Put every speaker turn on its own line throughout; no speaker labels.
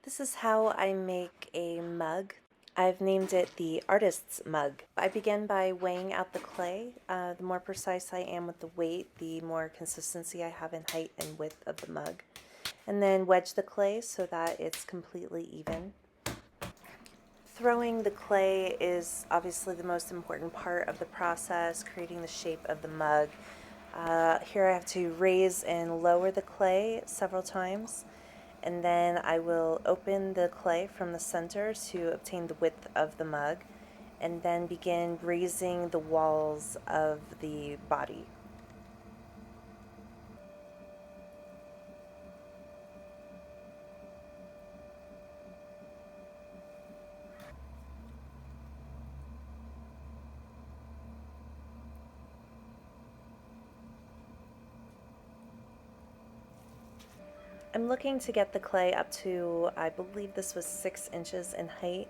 This is how I make a mug. I've named it the artist's mug. I begin by weighing out the clay. The more precise I am with the weight, the more consistency I have in height and width of the mug. And then wedge the clay so that it's completely even. Throwing the clay is obviously the most important part of the process, creating the shape of the mug. Here I have to raise and lower the clay several times, and then I will open the clay from the center to obtain the width of the mug, and then begin raising the walls of the body. I'm looking to get the clay up to, I believe this was 6 inches in height.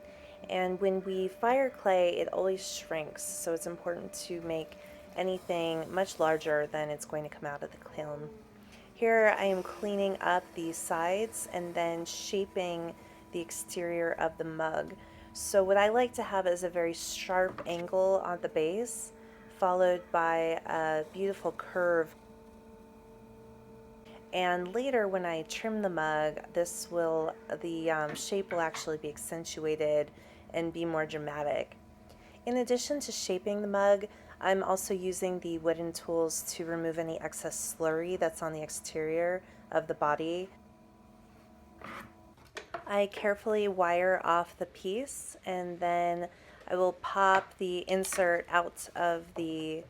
And when we fire clay, it always shrinks. So it's important to make anything much larger than it's going to come out of the kiln. Here I am cleaning up the sides and then shaping the exterior of the mug. So what I like to have is a very sharp angle on the base, followed by a beautiful curve. And later when I trim the mug, the shape will actually be accentuated and be more dramatic. In addition to shaping the mug, I'm also using the wooden tools to remove any excess slurry that's on the exterior of the body. I carefully wire off the piece, and then I will pop the insert out of the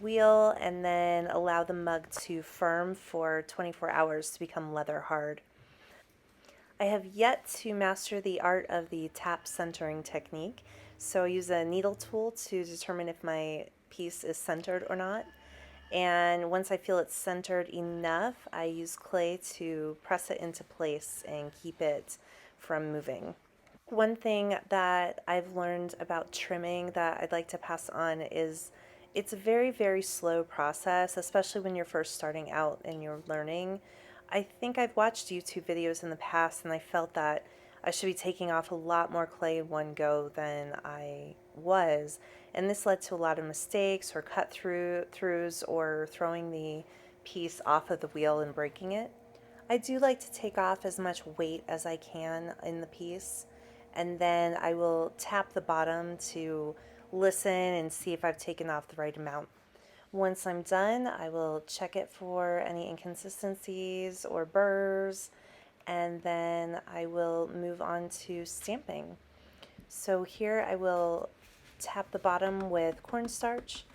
wheel and then allow the mug to firm for 24 hours to become leather hard. I have yet to master the art of the tap centering technique, so I use a needle tool to determine if my piece is centered or not. And once I feel it's centered enough, I use clay to press it into place and keep it from moving. One thing that I've learned about trimming that I'd like to pass on is it's a very, very slow process, especially when you're first starting out and you're learning. I think I've watched YouTube videos in the past and I felt that I should be taking off a lot more clay in one go than I was. And this led to a lot of mistakes or cut throughs or throwing the piece off of the wheel and breaking it. I do like to take off as much weight as I can in the piece, and then I will tap the bottom to listen and see if I've taken off the right amount. Once I'm done, I will check it for any inconsistencies or burrs, and then I will move on to stamping. So here I will tap the bottom with cornstarch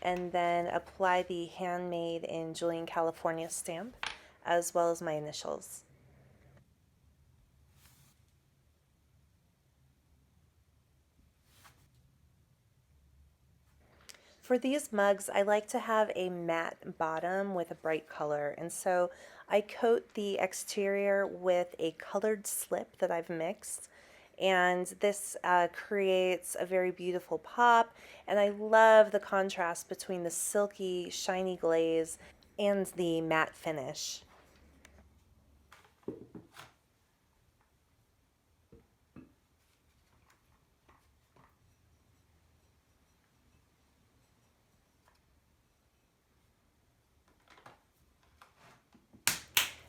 and then apply the handmade in Julian, California stamp, as well as my initials. For these mugs, I like to have a matte bottom with a bright color, and so I coat the exterior with a colored slip that I've mixed, and this creates a very beautiful pop, and I love the contrast between the silky, shiny glaze and the matte finish.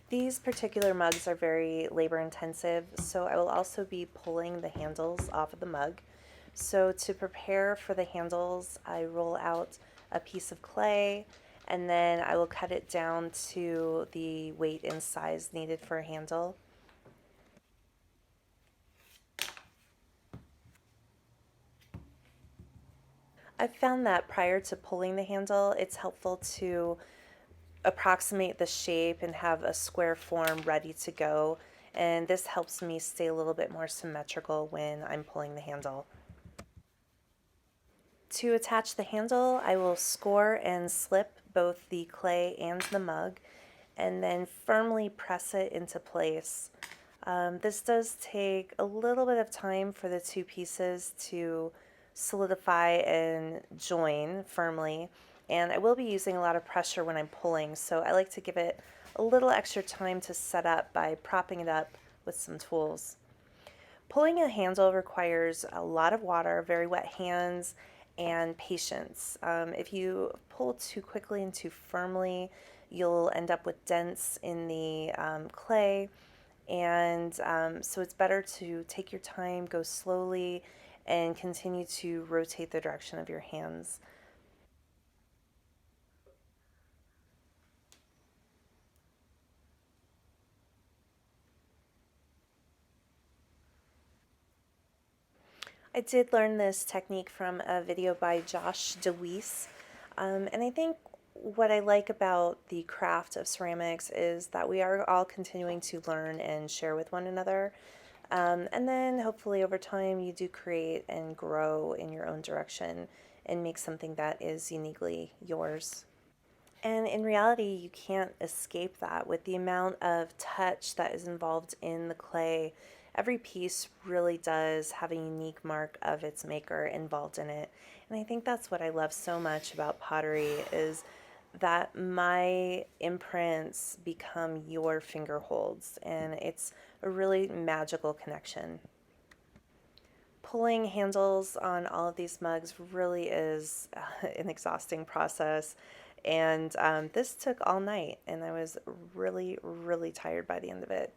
These particular mugs are very labor intensive, so I will also be pulling the handles off of the mug. So to prepare for the handles, I roll out a piece of clay and then I will cut it down to the weight and size needed for a handle. I've found that prior to pulling the handle, it's helpful to approximate the shape and have a square form ready to go. And this helps me stay a little bit more symmetrical when I'm pulling the handle. To attach the handle, I will score and slip both the clay and the mug and then firmly press it into place. This does take a little bit of time for the two pieces to solidify and join firmly, and I will be using a lot of pressure when I'm pulling, so I like to give it a little extra time to set up by propping it up with some tools. Pulling a handle requires a lot of water, very wet hands, and patience. If you pull too quickly and too firmly, you'll end up with dents in the clay. And so it's better to take your time, go slowly, and continue to rotate the direction of your hands. I did learn this technique from a video by Josh DeWeese. And I think what I like about the craft of ceramics is that we are all continuing to learn and share with one another. And then hopefully over time you do create and grow in your own direction and make something that is uniquely yours. And in reality, you can't escape that with the amount of touch that is involved in the clay. Every piece really does have a unique mark of its maker involved in it. And I think that's what I love so much about pottery is that my imprints become your finger holds, and it's a really magical connection. Pulling handles on all of these mugs really is an exhausting process. And this took all night, and I was really, really tired by the end of it.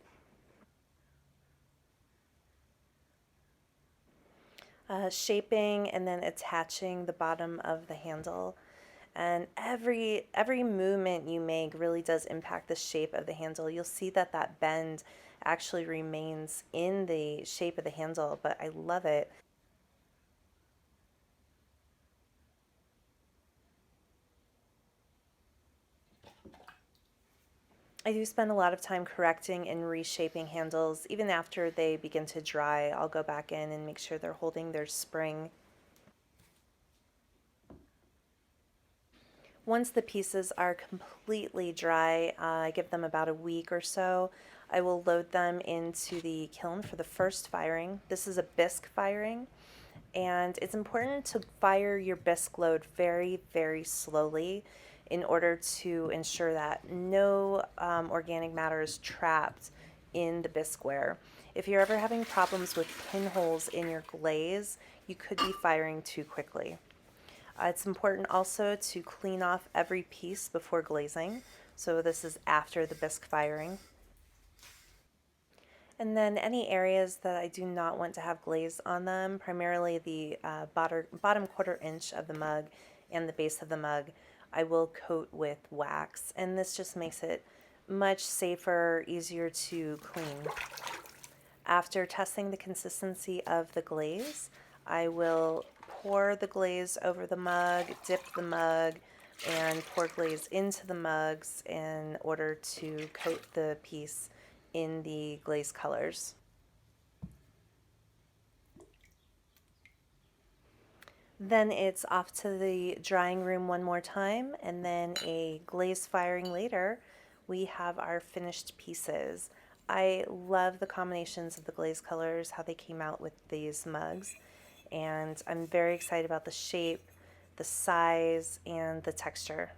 Shaping and then attaching the bottom of the handle. And every movement you make really does impact the shape of the handle. You'll see that that bend actually remains in the shape of the handle, but I love it. I do spend a lot of time correcting and reshaping handles. Even after they begin to dry, I'll go back in and make sure they're holding their spring. Once the pieces are completely dry, I give them about a week or so. I will load them into the kiln for the first firing. This is a bisque firing, and it's important to fire your bisque load very, very slowly in order to ensure that no organic matter is trapped in the bisqueware. If you're ever having problems with pinholes in your glaze, you could be firing too quickly. It's important also to clean off every piece before glazing. So this is after the bisque firing. And then any areas that I do not want to have glaze on them, primarily the bottom quarter inch of the mug and the base of the mug, I will coat with wax. And this just makes it much safer, easier to clean. After testing the consistency of the glaze, I will pour the glaze over the mug, dip the mug, and pour glaze into the mugs in order to coat the piece in the glaze colors. Then it's off to the drying room one more time, and then a glaze firing later, we have our finished pieces. I love the combinations of the glaze colors, how they came out with these mugs, and I'm very excited about the shape, the size, and the texture.